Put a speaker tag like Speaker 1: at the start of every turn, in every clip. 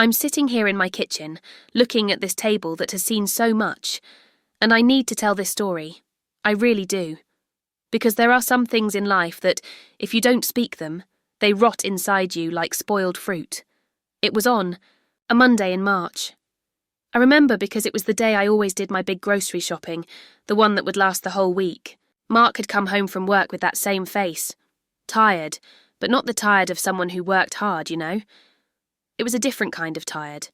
Speaker 1: I'm sitting here in my kitchen, looking at this table that has seen so much, and I need to tell this story. I really do. Because there are some things in life that, if you don't speak them, they rot inside you like spoiled fruit. It was on a Monday in March. I remember because it was the day I always did my big grocery shopping, the one that would last the whole week. Mark had come home from work with that same face. Tired, but not the tired of someone who worked hard, you know. It was a different kind of tired.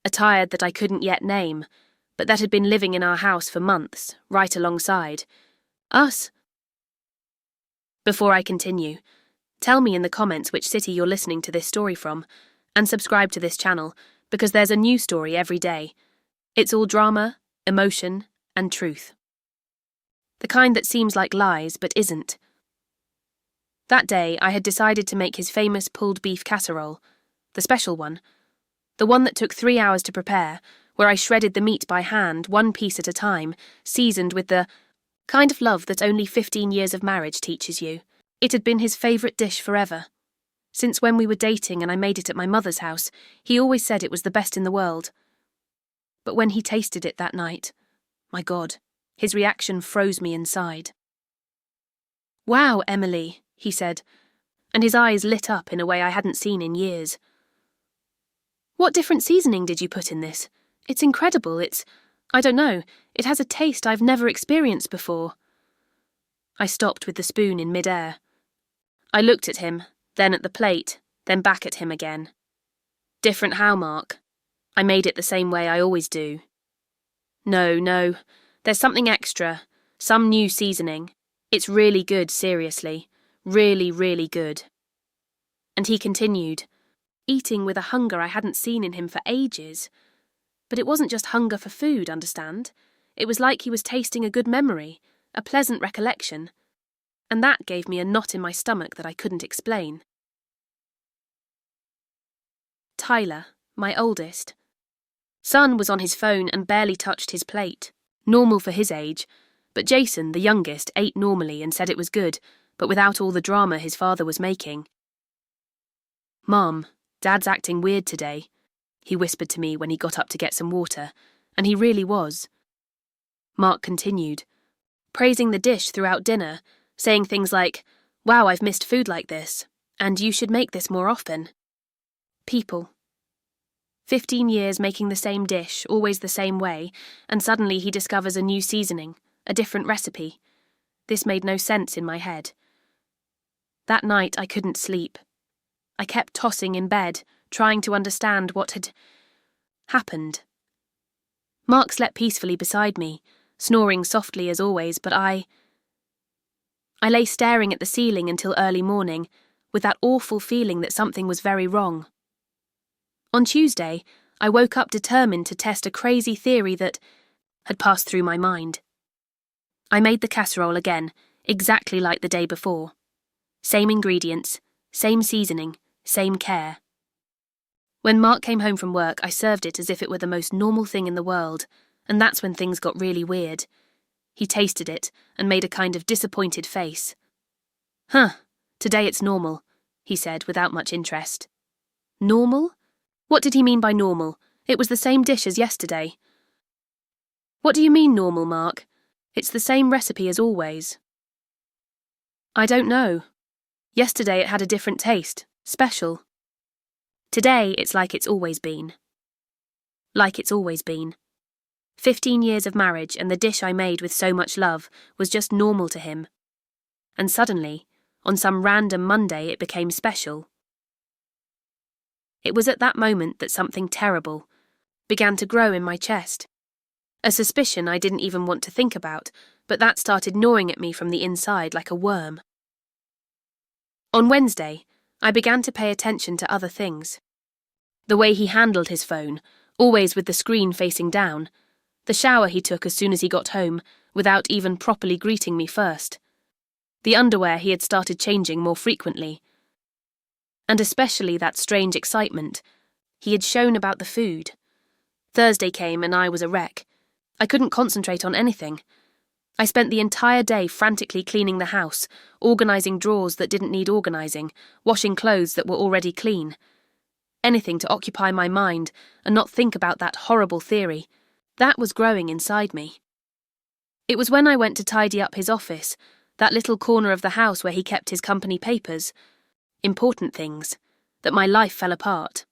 Speaker 1: A tired that I couldn't yet name, but that had been living in our house for months, right alongside us. Before I continue, tell me in the comments which city you're listening to this story from, and subscribe to this channel, because there's a new story every day. It's all drama, emotion, and truth. The kind that seems like lies, but isn't. That day, I had decided to make his famous pulled beef casserole, the special one, the one that took 3 hours to prepare, where I shredded the meat by hand, one piece at a time, seasoned with the kind of love that only 15 years of marriage teaches you. It had been his favourite dish forever. Since when we were dating and I made it at my mother's house, he always said it was the best in the world. But when he tasted it that night, my God, his reaction froze me inside. "Wow, Emily," he said, and his eyes lit up in a way I hadn't seen in years. "What different seasoning did you put in this? It's incredible, I don't know, it has a taste I've never experienced before." I stopped with the spoon in mid-air. I looked at him, then at the plate, then back at him again. "Different how, Mark? I made it the same way I always do." No, there's something extra, some new seasoning. It's really good, seriously. Really, really good." And he continued, eating with a hunger I hadn't seen in him for ages. But it wasn't just hunger for food, understand? It was like he was tasting a good memory, a pleasant recollection. And that gave me a knot in my stomach that I couldn't explain. Tyler, my oldest. Son was on his phone and barely touched his plate. Normal for his age. But Jason, the youngest, ate normally and said it was good, but without all the drama his father was making. "Mom, Dad's acting weird today," he whispered to me when he got up to get some water, and he really was. Mark continued, praising the dish throughout dinner, saying things like, "Wow, I've missed food like this, and you should make this more often." People. 15 years making the same dish, always the same way, and suddenly he discovers a new seasoning, a different recipe. This made no sense in my head. That night I couldn't sleep. I kept tossing in bed, trying to understand what had happened. Mark slept peacefully beside me, snoring softly as always, but I lay staring at the ceiling until early morning, with that awful feeling that something was very wrong. On Tuesday, I woke up determined to test a crazy theory that had passed through my mind. I made the casserole again, exactly like the day before. Same ingredients, same seasoning, same care. When Mark came home from work, I served it as if it were the most normal thing in the world, and that's when things got really weird. He tasted it and made a kind of disappointed face. "Huh, today it's normal," he said without much interest. Normal? What did he mean by normal? It was the same dish as yesterday. "What do you mean normal, Mark? It's the same recipe as always." "I don't know. Yesterday it had a different taste, special. Today it's like it's always been." Like it's always been. 15 years of marriage and the dish I made with so much love was just normal to him. And suddenly, on some random Monday, it became special. It was at that moment that something terrible began to grow in my chest. A suspicion I didn't even want to think about, but that started gnawing at me from the inside like a worm. On Wednesday, I began to pay attention to other things. The way he handled his phone, always with the screen facing down. The shower he took as soon as he got home, without even properly greeting me first. The underwear he had started changing more frequently. And especially that strange excitement he had shown about the food. Thursday came and I was a wreck. I couldn't concentrate on anything. I spent the entire day frantically cleaning the house, organising drawers that didn't need organising, washing clothes that were already clean. anything to occupy my mind and not think about that horrible theory. That was growing inside me. It was when I went to tidy up his office, that little corner of the house where he kept his company papers, important things, that my life fell apart.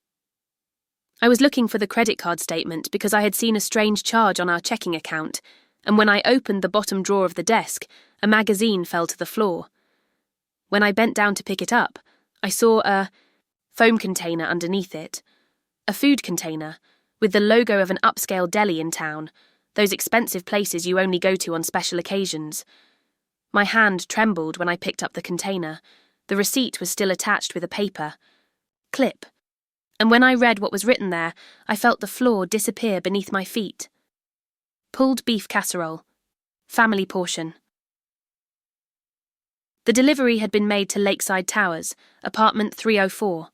Speaker 1: I was looking for the credit card statement because I had seen a strange charge on our checking account, and when I opened the bottom drawer of the desk, a magazine fell to the floor. When I bent down to pick it up, I saw a foam container underneath it. A food container, with the logo of an upscale deli in town, those expensive places you only go to on special occasions. My hand trembled when I picked up the container. The receipt was still attached with a paper. Clip. And when I read what was written there, I felt the floor disappear beneath my feet. Pulled beef casserole. Family portion. The delivery had been made to Lakeside Towers, apartment 304.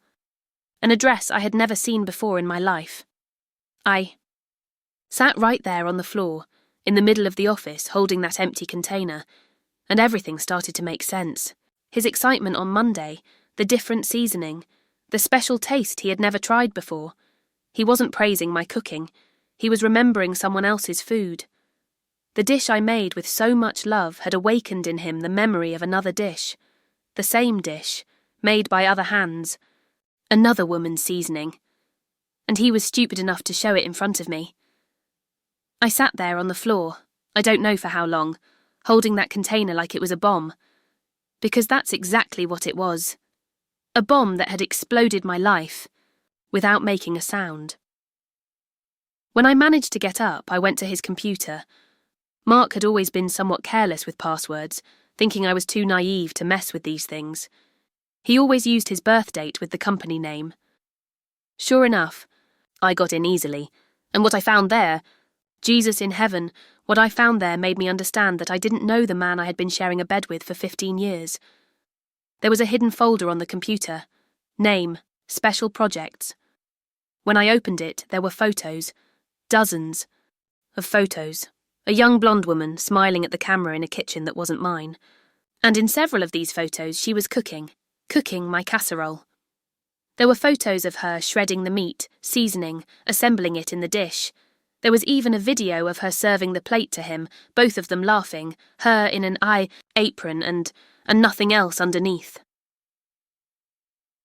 Speaker 1: An address I had never seen before in my life. I sat right there on the floor, in the middle of the office, holding that empty container, and everything started to make sense. His excitement on Monday, the different seasoning, the special taste he had never tried before. He wasn't praising my cooking. He was remembering someone else's food. The dish I made with so much love had awakened in him the memory of another dish. The same dish, made by other hands. Another woman's seasoning. And he was stupid enough to show it in front of me. I sat there on the floor, I don't know for how long, holding that container like it was a bomb. Because that's exactly what it was. A bomb that had exploded my life, without making a sound. When I managed to get up, I went to his computer. Mark had always been somewhat careless with passwords, thinking I was too naive to mess with these things. He always used his birth date with the company name. Sure enough, I got in easily, and what I found there, Jesus in heaven, what I found there made me understand that I didn't know the man I had been sharing a bed with for 15 years. There was a hidden folder on the computer. Name, special projects. When I opened it, there were photos. Dozens of photos. A young blonde woman smiling at the camera in a kitchen that wasn't mine. And in several of these photos, she was cooking my casserole. There were photos of her shredding the meat, seasoning, assembling it in the dish. There was even a video of her serving the plate to him, both of them laughing, her in an apron and nothing else underneath.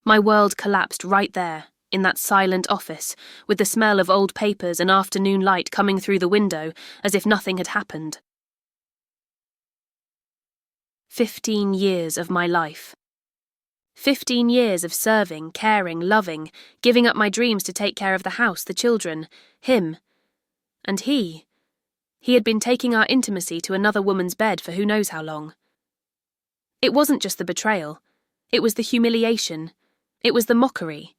Speaker 1: My world collapsed right there, in that silent office, with the smell of old papers and afternoon light coming through the window, as if nothing had happened. 15 years of my life. 15 years of serving, caring, loving, giving up my dreams to take care of the house, the children, him. And he had been taking our intimacy to another woman's bed for who knows how long. It wasn't just the betrayal. It was the humiliation. It was the mockery.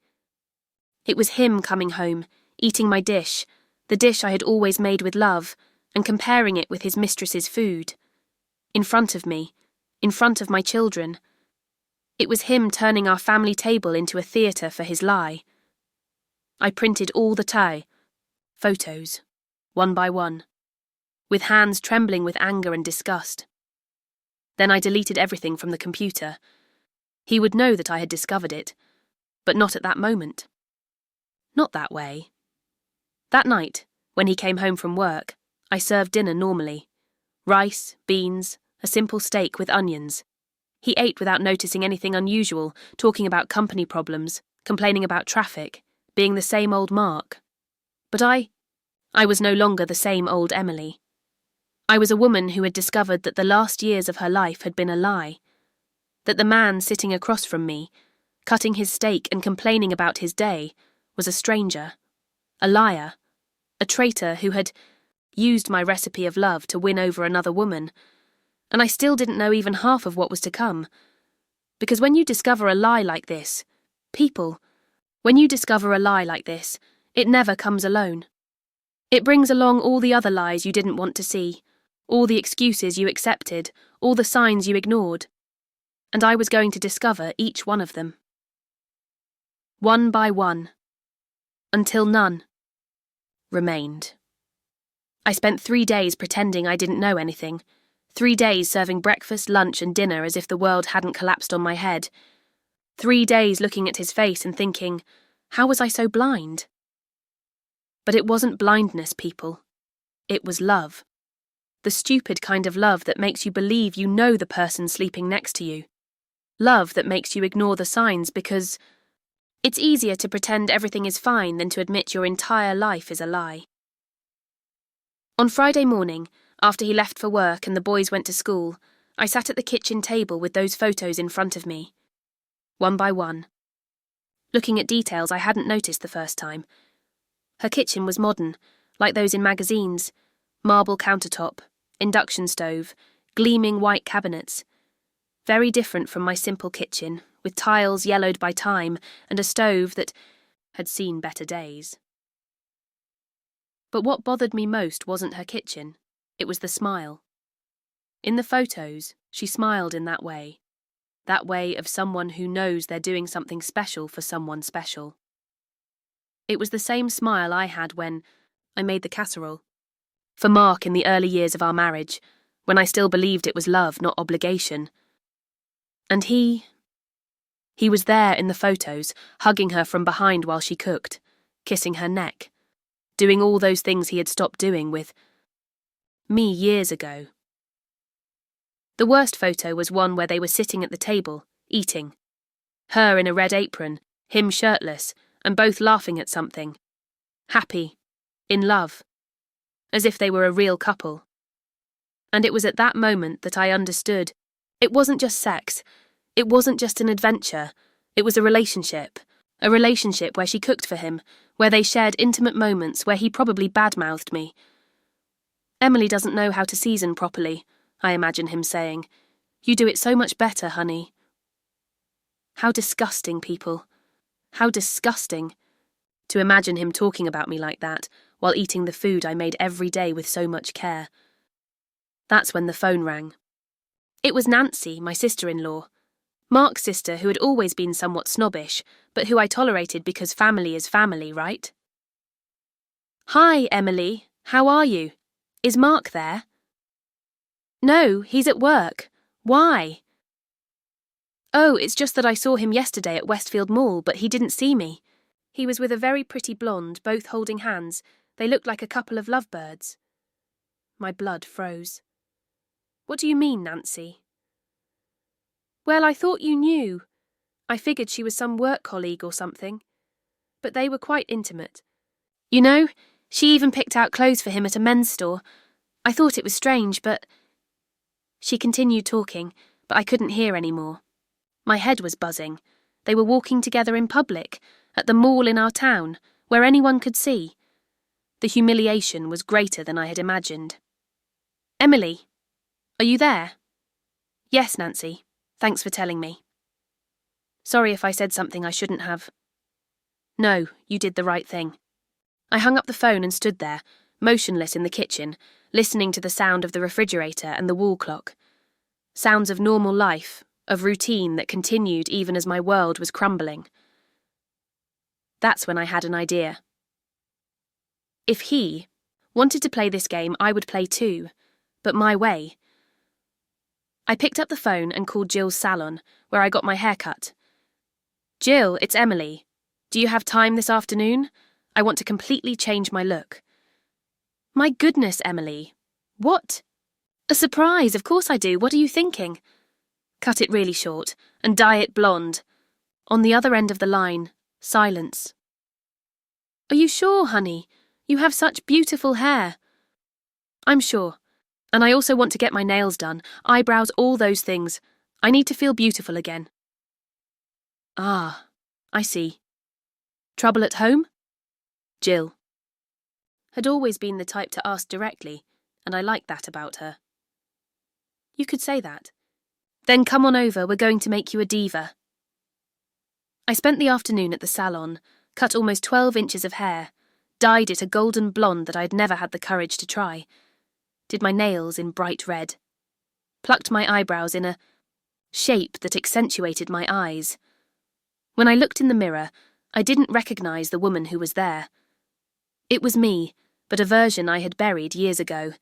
Speaker 1: It was him coming home, eating my dish, the dish I had always made with love, and comparing it with his mistress's food. In front of me, in front of my children. It was him turning our family table into a theatre for his lie. I printed all the photos, one by one, with hands trembling with anger and disgust. Then I deleted everything from the computer. He would know that I had discovered it, but not at that moment. Not that way. That night, when he came home from work, I served dinner normally. Rice, beans, a simple steak with onions. He ate without noticing anything unusual, talking about company problems, complaining about traffic, being the same old Mark. But I was no longer the same old Emily. I was a woman who had discovered that the last years of her life had been a lie. That the man sitting across from me, cutting his steak and complaining about his day, was a stranger, a liar, a traitor who had used my recipe of love to win over another woman, and I still didn't know even half of what was to come. Because when you discover a lie like this, when you discover a lie like this, it never comes alone. It brings along all the other lies you didn't want to see, all the excuses you accepted, all the signs you ignored. And I was going to discover each one of them. One by one. Until none remained. I spent 3 days pretending I didn't know anything. 3 days serving breakfast, lunch and dinner as if the world hadn't collapsed on my head. 3 days looking at his face and thinking, How was I so blind? But it wasn't blindness, people. It was love. The stupid kind of love that makes you believe you know the person sleeping next to you. Love that makes you ignore the signs because it's easier to pretend everything is fine than to admit your entire life is a lie. On Friday morning, after he left for work and the boys went to school, I sat at the kitchen table with those photos in front of me. One by one. Looking at details I hadn't noticed the first time. Her kitchen was modern, like those in magazines. Marble countertop, induction stove, gleaming white cabinets. Very different from my simple kitchen, with tiles yellowed by time and a stove that had seen better days. But what bothered me most wasn't her kitchen, it was the smile. In the photos, she smiled in that way of someone who knows they're doing something special for someone special. It was the same smile I had when I made the casserole. For Mark in the early years of our marriage, when I still believed it was love, not obligation. And he was there in the photos, hugging her from behind while she cooked, kissing her neck, doing all those things he had stopped doing with me years ago. The worst photo was one where they were sitting at the table, eating. Her in a red apron, him shirtless, and both laughing at something. Happy. In love. As if they were a real couple. And it was at that moment that I understood. It wasn't just sex. It wasn't just an adventure. It was a relationship. A relationship where she cooked for him, where they shared intimate moments, where he probably badmouthed me. Emily doesn't know how to season properly, I imagine him saying. You do it so much better, honey. How disgusting, people. How disgusting. To imagine him talking about me like that, while eating the food I made every day with so much care. That's when the phone rang. It was Nancy, my sister-in-law. Mark's sister, who had always been somewhat snobbish, but who I tolerated because family is family, right? Hi, Emily. How are you? Is Mark there? No, he's at work. Why? Oh, it's just that I saw him yesterday at Westfield Mall, but he didn't see me. He was with a very pretty blonde, both holding hands. They looked like a couple of lovebirds. My blood froze. What do you mean, Nancy? Well, I thought you knew. I figured she was some work colleague or something. But they were quite intimate. You know, she even picked out clothes for him at a men's store. I thought it was strange, but... She continued talking, but I couldn't hear any more. My head was buzzing. They were walking together in public, at the mall in our town, where anyone could see. The humiliation was greater than I had imagined. Emily, are you there? Yes, Nancy. Thanks for telling me. Sorry if I said something I shouldn't have. No, you did the right thing. I hung up the phone and stood there, motionless in the kitchen, listening to the sound of the refrigerator and the wall clock. Sounds of normal life, of routine that continued even as my world was crumbling. That's when I had an idea. If he wanted to play this game, I would play too, but my way. I picked up the phone and called Jill's salon, where I got my hair cut. Jill, it's Emily. Do you have time this afternoon? I want to completely change my look. My goodness, Emily. What? A surprise, of course I do. What are you thinking? Cut it really short and dye it blonde. On the other end of the line, silence. Are you sure, honey? You have such beautiful hair. I'm sure. And I also want to get my nails done, eyebrows, all those things. I need to feel beautiful again. Ah, I see. Trouble at home? Jill. Had always been the type to ask directly, and I liked that about her. You could say that. Then come on over, we're going to make you a diva. I spent the afternoon at the salon, cut almost 12 inches of hair, dyed it a golden blonde that I'd never had the courage to try, did my nails in bright red, plucked my eyebrows in a shape that accentuated my eyes. When I looked in the mirror, I didn't recognise the woman who was there. It was me, but a version I had buried years ago.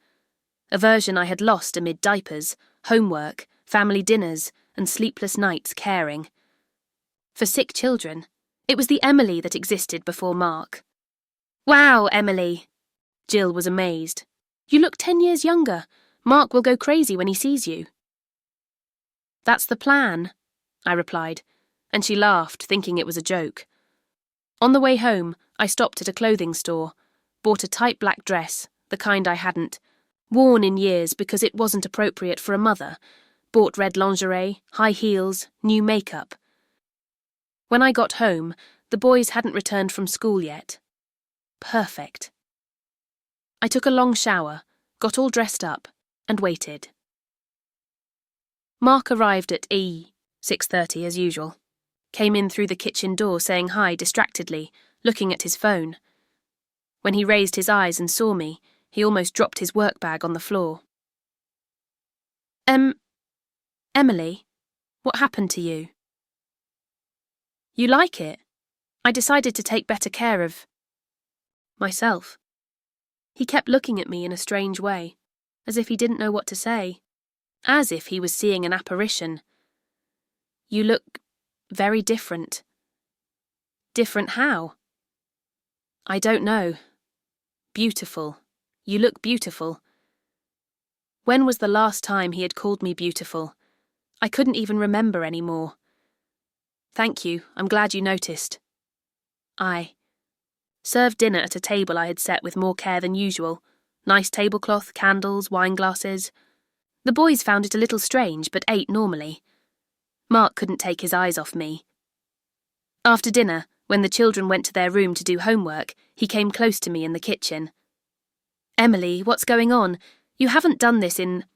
Speaker 1: A version I had lost amid diapers, homework, family dinners, and sleepless nights caring. For sick children, It was the Emily that existed before Mark. Wow, Emily! Jill was amazed. You look 10 years younger. Mark will go crazy when he sees you. That's the plan, I replied, and she laughed, thinking it was a joke. On the way home, I stopped at a clothing store, bought a tight black dress, the kind I hadn't worn in years because it wasn't appropriate for a mother, bought red lingerie, high heels, new makeup. When I got home, the boys hadn't returned from school yet. Perfect. I took a long shower, got all dressed up, and waited. Mark arrived at 6:30 as usual. Came in through the kitchen door saying hi distractedly, looking at his phone. When he raised his eyes and saw me, he almost dropped his work bag on the floor. Emily, what happened to you? You like it? I decided to take better care of myself. He kept looking at me in a strange way, as if he didn't know what to say, as if he was seeing an apparition. You look very different. Different how? I don't know. Beautiful. You look beautiful. When was the last time he had called me beautiful? I couldn't even remember anymore. Thank you, I'm glad you noticed. I served dinner at a table I had set with more care than usual. Nice tablecloth, candles, wine glasses. The boys found it a little strange, but ate normally. Mark couldn't take his eyes off me. After dinner, when the children went to their room to do homework, he came close to me in the kitchen. Emily, what's going on? You haven't done this in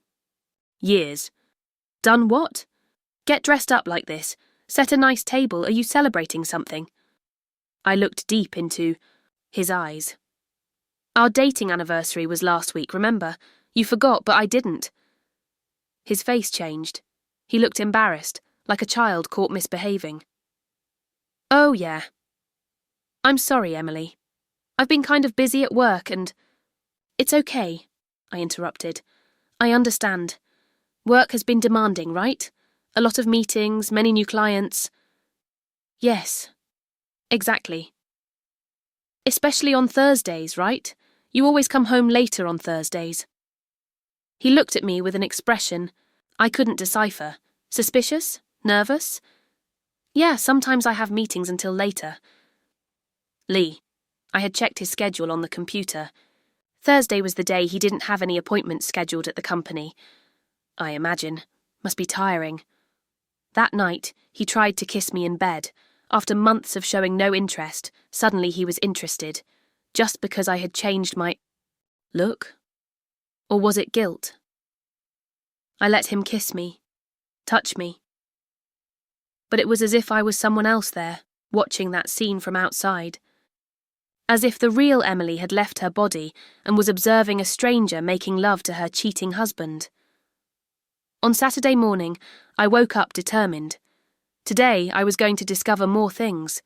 Speaker 1: years. Done what? Get dressed up like this. Set a nice table. Are you celebrating something? I looked deep into his eyes. Our dating anniversary was last week, remember? You forgot, but I didn't. His face changed. He looked embarrassed, like a child caught misbehaving. Oh, yeah. I'm sorry, Emily. I've been kind of busy at work and... It's okay, I interrupted. I understand. Work has been demanding, right? A lot of meetings, many new clients. Yes, exactly. Especially on Thursdays, right? You always come home later on Thursdays. He looked at me with an expression I couldn't decipher. Suspicious? Nervous? Yeah, sometimes I have meetings until later. Lee. I had checked his schedule on the computer. Thursday was the day he didn't have any appointments scheduled at the company. I imagine. Must be tiring. That night, he tried to kiss me in bed. After months of showing no interest, suddenly he was interested, just because I had changed my look? Or was it guilt? I let him kiss me, touch me. But it was as if I was someone else there, watching that scene from outside. As if the real Emily had left her body and was observing a stranger making love to her cheating husband. On Saturday morning, I woke up determined. Today, I was going to discover more things.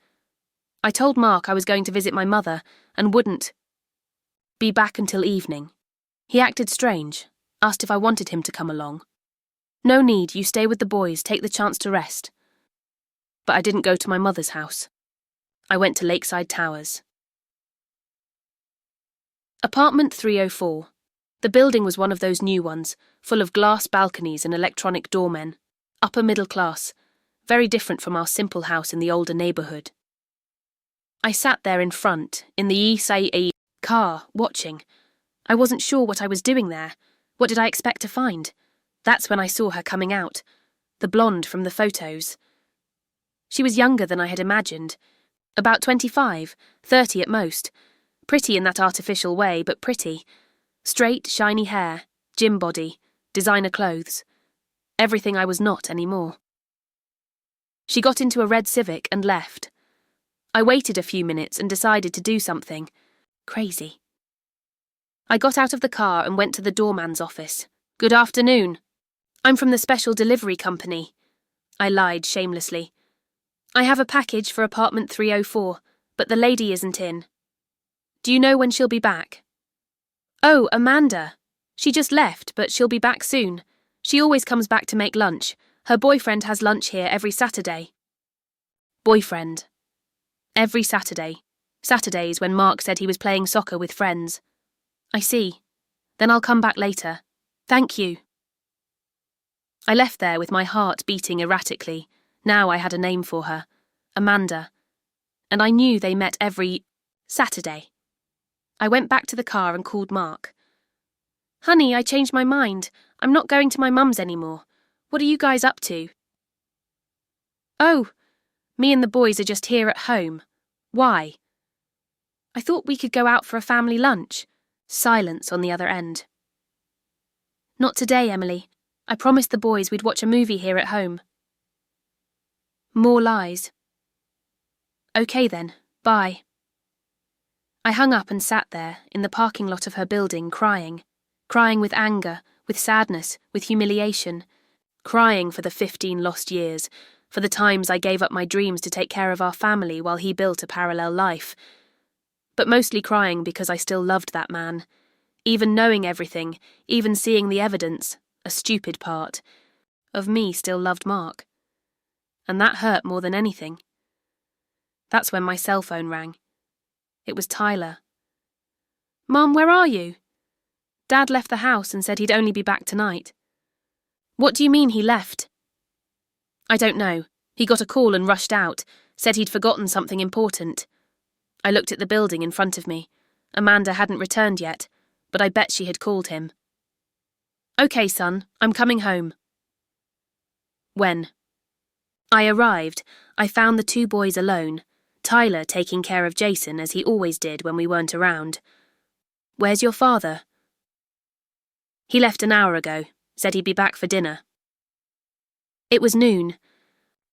Speaker 1: I told Mark I was going to visit my mother and wouldn't be back until evening. He acted strange, asked if I wanted him to come along. No need, you stay with the boys, take the chance to rest. But I didn't go to my mother's house. I went to Lakeside Towers. Apartment 304. The building was one of those new ones, full of glass balconies and electronic doormen. Upper middle class, very different from our simple house in the older neighbourhood. I sat there in front, in the ESA car, watching. I wasn't sure what I was doing there. What did I expect to find? That's when I saw her coming out, the blonde from the photos. She was younger than I had imagined. About 25, 30 at most. Pretty in that artificial way, but pretty. Straight, shiny hair, gym body, designer clothes. Everything I was not anymore. She got into a red Civic and left. I waited a few minutes and decided to do something. Crazy. I got out of the car and went to the doorman's office. Good afternoon. I'm from the special delivery company. I lied shamelessly. I have a package for apartment 304, but the lady isn't in. Do you know when she'll be back? Oh, Amanda. She just left, but she'll be back soon. She always comes back to make lunch. Her boyfriend has lunch here every Saturday. Boyfriend. Every Saturday. Saturdays when Mark said he was playing soccer with friends. I see. Then I'll come back later. Thank you. I left there with my heart beating erratically. Now I had a name for her. Amanda. And I knew they met every Saturday. I went back to the car and called Mark. Honey, I changed my mind. I'm not going to my mum's anymore. What are you guys up to? Oh, me and the boys are just here at home. Why? I thought we could go out for a family lunch. Silence on the other end. Not today, Emily. I promised the boys we'd watch a movie here at home. More lies. Okay then, bye. I hung up and sat there, in the parking lot of her building, crying with anger, with sadness, with humiliation, crying for the 15 lost years, for the times I gave up my dreams to take care of our family while he built a parallel life, but mostly crying because I still loved that man, even knowing everything, even seeing the evidence, a stupid part, of me still loved Mark. And that hurt more than anything. That's when my cell phone rang. It was Tyler. Mum, where are you? Dad left the house and said he'd only be back tonight. What do you mean he left? I don't know. He got a call and rushed out, said he'd forgotten something important. I looked at the building in front of me. Amanda hadn't returned yet, but I bet she had called him. Okay, son, I'm coming home. When? I arrived. I found the two boys alone, Tyler taking care of Jason as he always did when we weren't around. Where's your father? He left an hour ago, said he'd be back for dinner. It was noon.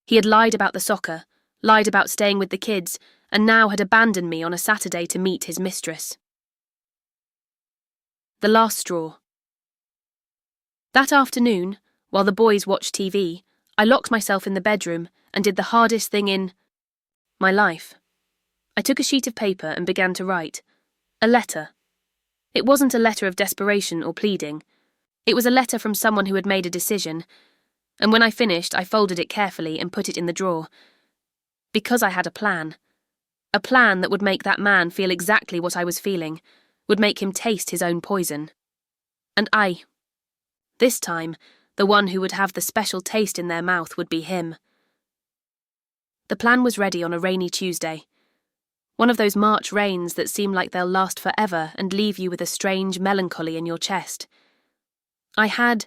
Speaker 1: He had lied about the soccer, lied about staying with the kids, and now had abandoned me on a Saturday to meet his mistress. The last straw. That afternoon, while the boys watched TV, I locked myself in the bedroom and did the hardest thing in my life. I took a sheet of paper and began to write. A letter. It wasn't a letter of desperation or pleading. It was a letter from someone who had made a decision, and when I finished, I folded it carefully and put it in the drawer. Because I had a plan. A plan that would make that man feel exactly what I was feeling, would make him taste his own poison. And this time, the one who would have the special taste in their mouth would be him. The plan was ready on a rainy Tuesday. One of those March rains that seem like they'll last forever and leave you with a strange melancholy in your chest. I had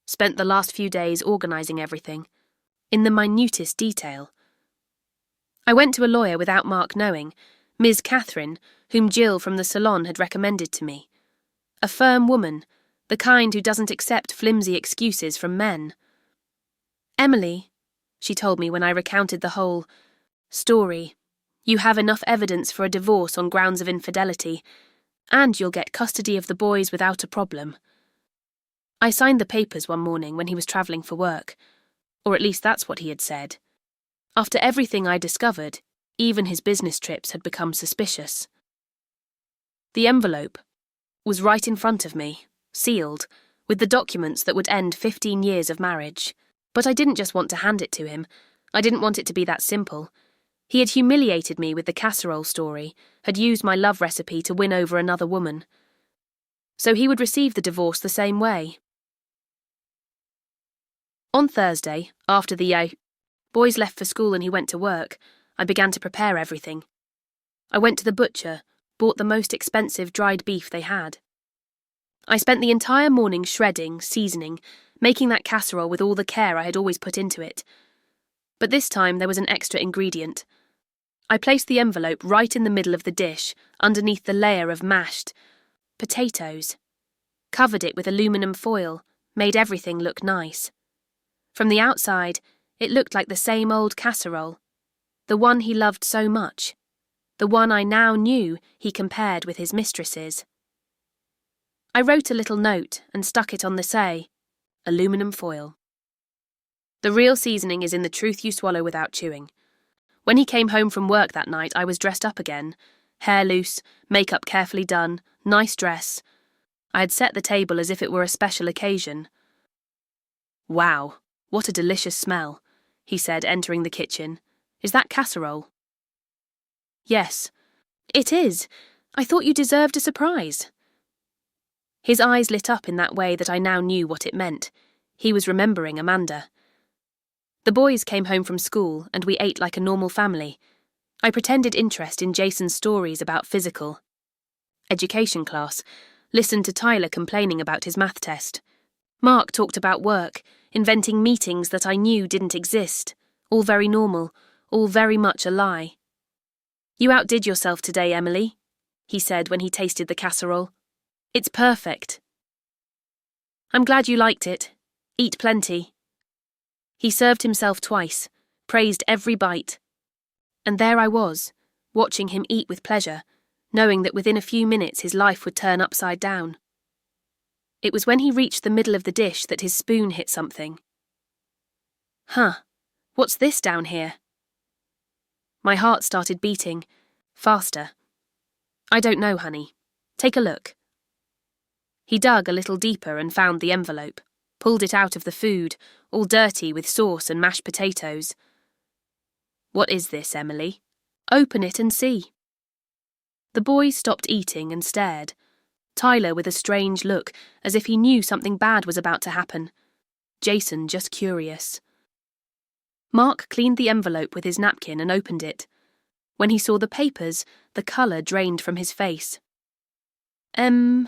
Speaker 1: spent the last few days organising everything, in the minutest detail. I went to a lawyer without Mark knowing, Ms. Catherine, whom Jill from the salon had recommended to me. A firm woman, the kind who doesn't accept flimsy excuses from men. Emily, she told me when I recounted the whole story, you have enough evidence for a divorce on grounds of infidelity, and you'll get custody of the boys without a problem. I signed the papers one morning when he was travelling for work, or at least that's what he had said. After everything I discovered, even his business trips had become suspicious. The envelope was right in front of me, sealed, with the documents that would end 15 years of marriage. But I didn't just want to hand it to him. I didn't want it to be that simple. He had humiliated me with the casserole story, had used my love recipe to win over another woman. So he would receive the divorce the same way. On Thursday, after the boys left for school and he went to work, I began to prepare everything. I went to the butcher, bought the most expensive dried beef they had. I spent the entire morning shredding, seasoning, making that casserole with all the care I had always put into it. But this time there was an extra ingredient. I placed the envelope right in the middle of the dish, underneath the layer of mashed potatoes. Covered it with aluminum foil, made everything look nice. From the outside, it looked like the same old casserole, the one he loved so much, the one I now knew he compared with his mistress's. I wrote a little note and stuck it on the say, aluminum foil. The real seasoning is in the truth you swallow without chewing. When he came home from work that night, I was dressed up again, hair loose, makeup carefully done, nice dress. I had set the table as if it were a special occasion. Wow, what a delicious smell, he said, entering the kitchen. Is that casserole? Yes. It is. I thought you deserved a surprise. His eyes lit up in that way that I now knew what it meant. He was remembering Amanda. The boys came home from school and we ate like a normal family. I pretended interest in Jason's stories about physical education class, listened to Tyler complaining about his math test. Mark talked about work, inventing meetings that I knew didn't exist, all very normal, all very much a lie. You outdid yourself today, Emily, he said when he tasted the casserole. It's perfect. I'm glad you liked it. Eat plenty. He served himself twice, praised every bite. And there I was, watching him eat with pleasure, knowing that within a few minutes his life would turn upside down. It was when he reached the middle of the dish that his spoon hit something. Huh, what's this down here? My heart started beating, faster. I don't know, honey. Take a look. He dug a little deeper and found the envelope, pulled it out of the food, all dirty with sauce and mashed potatoes. What is this, Emily? Open it and see. The boys stopped eating and stared, Tyler with a strange look, as if he knew something bad was about to happen. Jason just curious. Mark cleaned the envelope with his napkin and opened it. When he saw the papers, the colour drained from his face. Emily,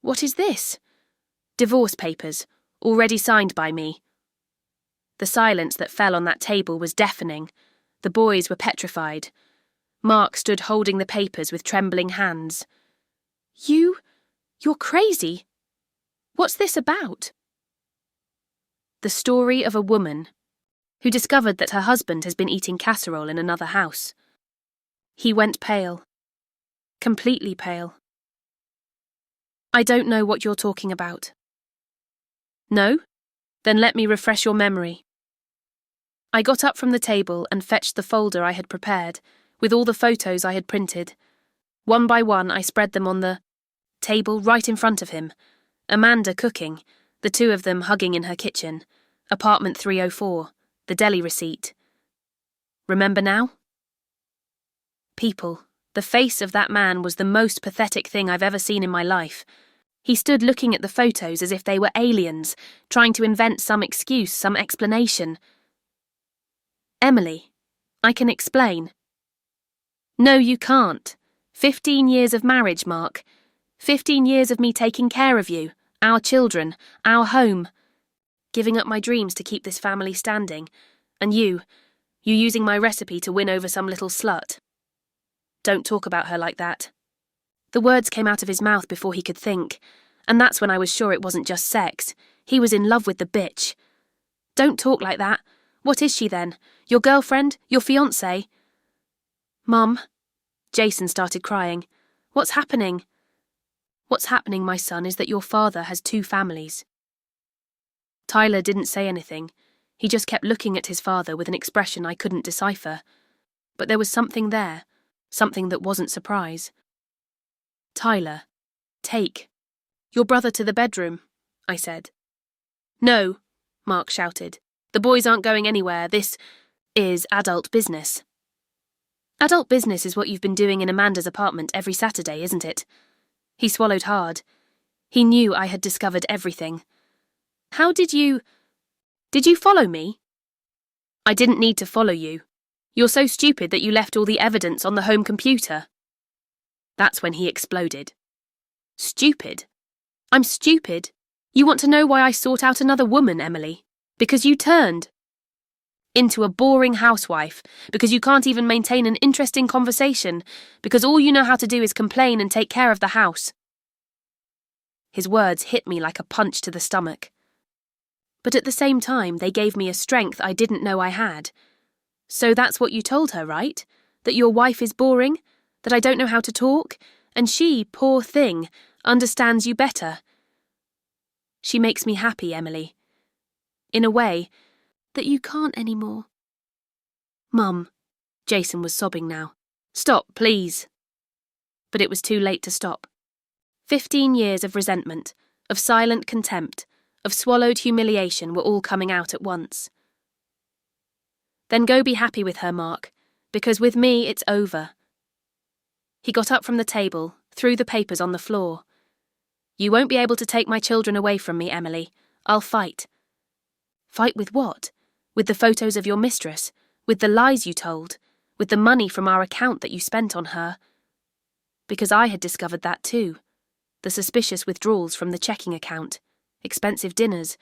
Speaker 1: what is this? Divorce papers, already signed by me. The silence that fell on that table was deafening. The boys were petrified. Mark stood holding the papers with trembling hands. You're crazy. What's this about? The story of a woman who discovered that her husband has been eating casserole in another house. He went pale. Completely pale. I don't know what you're talking about. No? Then let me refresh your memory. I got up from the table and fetched the folder I had prepared, with all the photos I had printed. One by one I spread them on the table right in front of him. Amanda cooking, the two of them hugging in her kitchen. Apartment 304, the deli receipt. Remember now? People. The face of that man was the most pathetic thing I've ever seen in my life. He stood looking at the photos as if they were aliens, trying to invent some excuse, some explanation. Emily, I can explain. No, you can't. 15 years of marriage, Mark. 15 years of me taking care of you, our children, our home. Giving up my dreams to keep this family standing. And you using my recipe to win over some little slut. Don't talk about her like that. The words came out of his mouth before he could think, and that's when I was sure it wasn't just sex. He was in love with the bitch. Don't talk like that. What is she then? Your girlfriend? Your fiancé? Mum. Jason started crying. What's happening? What's happening, my son, is that your father has two families. Tyler didn't say anything. He just kept looking at his father with an expression I couldn't decipher. But there was something there, something that wasn't surprise. Tyler, take your brother to the bedroom, I said. No, Mark shouted. The boys aren't going anywhere. This is adult business. Adult business is what you've been doing in Amanda's apartment every Saturday, isn't it? He swallowed hard. He knew I had discovered everything. How did you follow me? I didn't need to follow you. You're so stupid that you left all the evidence on the home computer. That's when he exploded. Stupid? I'm stupid? You want to know why I sought out another woman, Emily? Because you turned into a boring housewife, because you can't even maintain an interesting conversation, because all you know how to do is complain and take care of the house. His words hit me like a punch to the stomach. But at the same time, they gave me a strength I didn't know I had. So that's what you told her, right? That your wife is boring? That I don't know how to talk? And she, poor thing, understands you better. She makes me happy, Emily. In a way that you can't anymore. Mum. Jason was sobbing now. Stop, please. But it was too late to stop. 15 years of resentment, of silent contempt, of swallowed humiliation were all coming out at once. Then go be happy with her, Mark. Because with me, it's over. He got up from the table, threw the papers on the floor. You won't be able to take my children away from me, Emily. I'll fight. Fight with what? With the photos of your mistress? With the lies you told? With the money from our account that you spent on her? Because I had discovered that too. The suspicious withdrawals from the checking account, expensive dinners,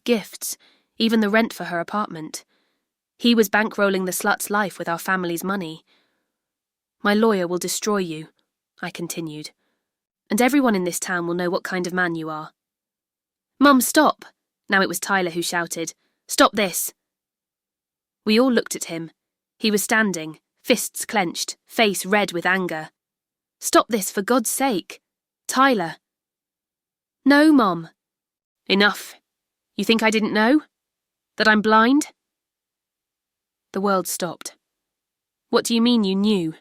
Speaker 1: gifts, even the rent for her apartment. He was bankrolling the slut's life with our family's money. My lawyer will destroy you, I continued, and everyone in this town will know what kind of man you are. Mum, stop! Now it was Tyler who shouted, Stop this! We all looked at him. He was standing, fists clenched, face red with anger. Stop this, for God's sake! Tyler! No, Mom. Enough. You think I didn't know? That I'm blind? The world stopped. What do you mean you knew?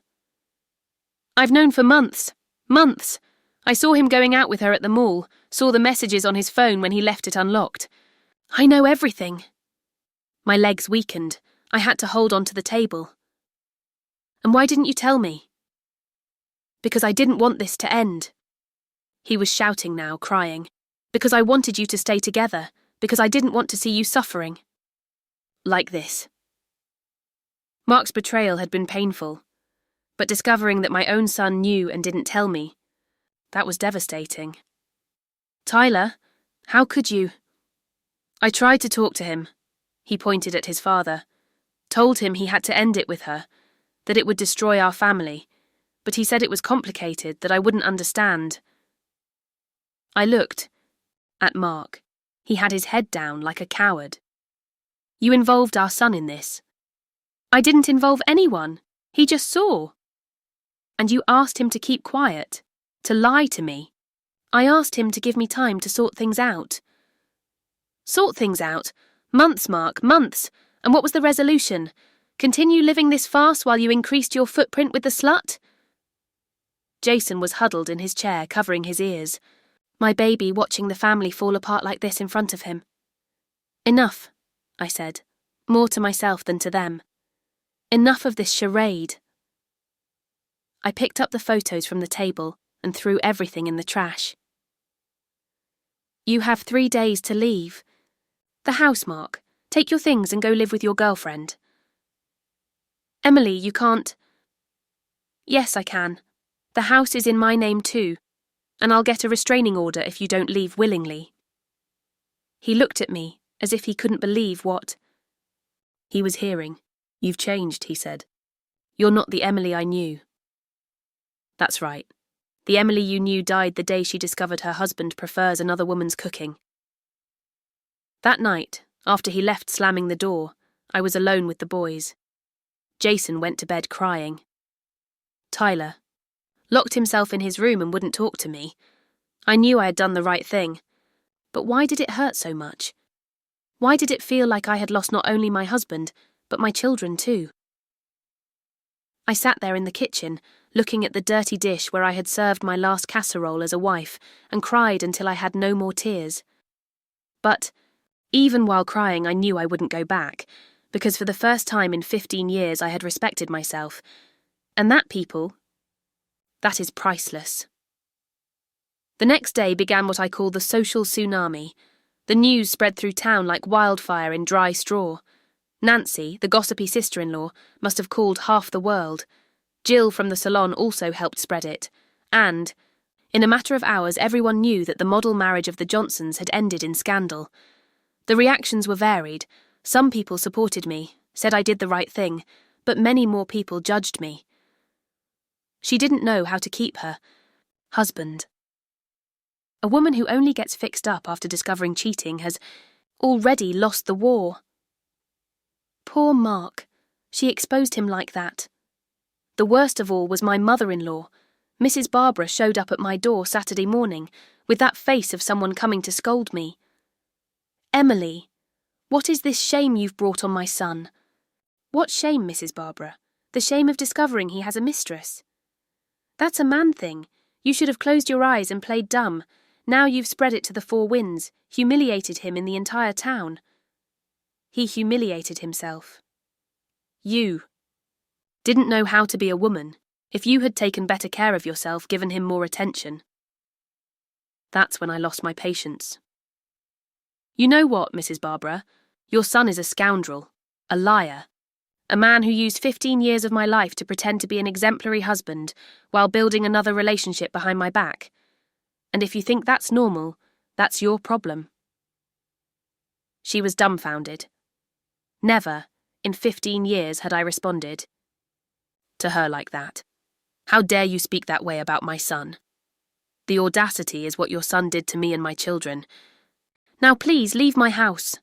Speaker 1: I've known for months. Months. I saw him going out with her at the mall, saw the messages on his phone when he left it unlocked. I know everything. My legs weakened. I had to hold on to the table. And why didn't you tell me? Because I didn't want this to end. He was shouting now, crying. Because I wanted you to stay together. Because I didn't want to see you suffering. Like this. Mark's betrayal had been painful, but discovering that my own son knew and didn't tell me, that was devastating. Tyler, how could you? I tried to talk to him. He pointed at his father. Told him he had to end it with her, that it would destroy our family, but he said it was complicated, that I wouldn't understand. I looked at Mark. He had his head down like a coward. You involved our son in this. I didn't involve anyone. He just saw. And you asked him to keep quiet, to lie to me. I asked him to give me time to sort things out. Sort things out? Months, Mark, months. And what was the resolution? Continue living this farce while you increased your footprint with the slut? Jason was huddled in his chair, covering his ears. My baby watching the family fall apart like this in front of him. Enough, I said, more to myself than to them. Enough of this charade. I picked up the photos from the table and threw everything in the trash. You have 3 days to leave. The house, Mark. Take your things and go live with your girlfriend. Emily, you can't. Yes, I can. The house is in my name too, and I'll get a restraining order if you don't leave willingly. He looked at me as if he couldn't believe what he was hearing. You've changed, he said. You're not the Emily I knew. That's right. The Emily you knew died the day she discovered her husband prefers another woman's cooking. That night, after he left slamming the door, I was alone with the boys. Jason went to bed crying. Tyler locked himself in his room and wouldn't talk to me. I knew I had done the right thing. But why did it hurt so much? Why did it feel like I had lost not only my husband, but my children too? I sat there in the kitchen, looking at the dirty dish where I had served my last casserole as a wife, and cried until I had no more tears. But even while crying, I knew I wouldn't go back, because for the first time in 15 years I had respected myself. And that, people, that is priceless. The next day began what I call the social tsunami. The news spread through town like wildfire in dry straw. Nancy, the gossipy sister-in-law, must have called half the world. Jill from the salon also helped spread it. And, in a matter of hours, everyone knew that the model marriage of the Johnsons had ended in scandal. The reactions were varied. Some people supported me, said I did the right thing, but many more people judged me. She didn't know how to keep her husband. A woman who only gets fixed up after discovering cheating has already lost the war. Poor Mark. She exposed him like that. The worst of all was my mother-in-law. Mrs. Barbara showed up at my door Saturday morning with that face of someone coming to scold me. Emily, what is this shame you've brought on my son? What shame, Mrs. Barbara? The shame of discovering he has a mistress. That's a man thing. You should have closed your eyes and played dumb. Now you've spread it to the four winds, humiliated him in the entire town. He humiliated himself. You. Didn't know how to be a woman. If you had taken better care of yourself, given him more attention. That's when I lost my patience. You know what, Mrs. Barbara? Your son is a scoundrel, a liar, a man who used 15 years of my life to pretend to be an exemplary husband while building another relationship behind my back. And if you think that's normal, that's your problem. She was dumbfounded. Never, in 15 years, had I responded to her like that. How dare you speak that way about my son? The audacity is what your son did to me and my children. Now please leave my house.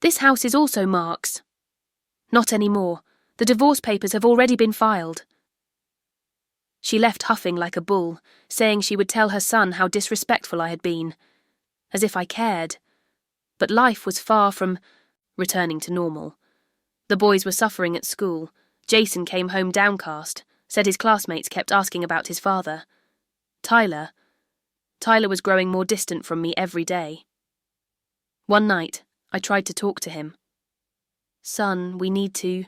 Speaker 1: This house is also Mark's. Not anymore. The divorce papers have already been filed. She left huffing like a bull, saying she would tell her son how disrespectful I had been. As if I cared. But life was far from returning to normal. The boys were suffering at school. Jason came home downcast, said his classmates kept asking about his father. Tyler was growing more distant from me every day. One night, I tried to talk to him. Son, we need to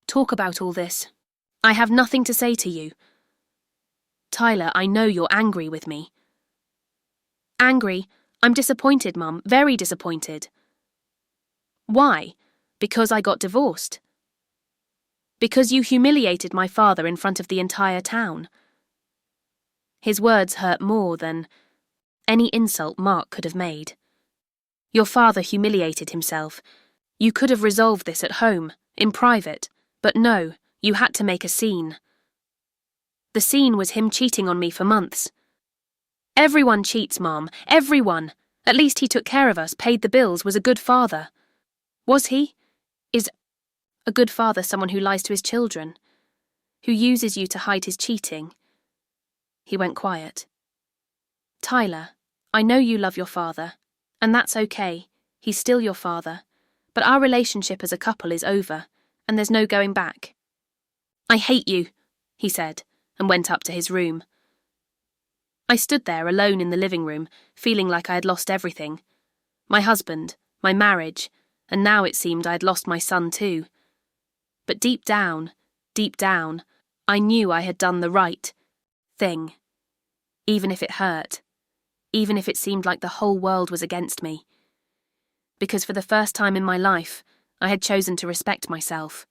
Speaker 1: talk about all this. I have nothing to say to you. Tyler, I know you're angry with me. Angry? I'm disappointed, Mum, very disappointed. Why? Because I got divorced. Because you humiliated my father in front of the entire town. His words hurt more than any insult Mark could have made. Your father humiliated himself. You could have resolved this at home, in private, but no, you had to make a scene. The scene was him cheating on me for months. Everyone cheats, Mom, everyone. At least he took care of us, paid the bills, was a good father. Was he? Is a good father someone who lies to his children? Who uses you to hide his cheating? He went quiet. Tyler, I know you love your father, and that's okay. He's still your father. But our relationship as a couple is over, and there's no going back. I hate you, he said, and went up to his room. I stood there alone in the living room, feeling like I had lost everything. My husband, my marriage, and now it seemed I had lost my son too. But deep down, I knew I had done the right thing. Even if it hurt. Even if it seemed like the whole world was against me. Because for the first time in my life, I had chosen to respect myself.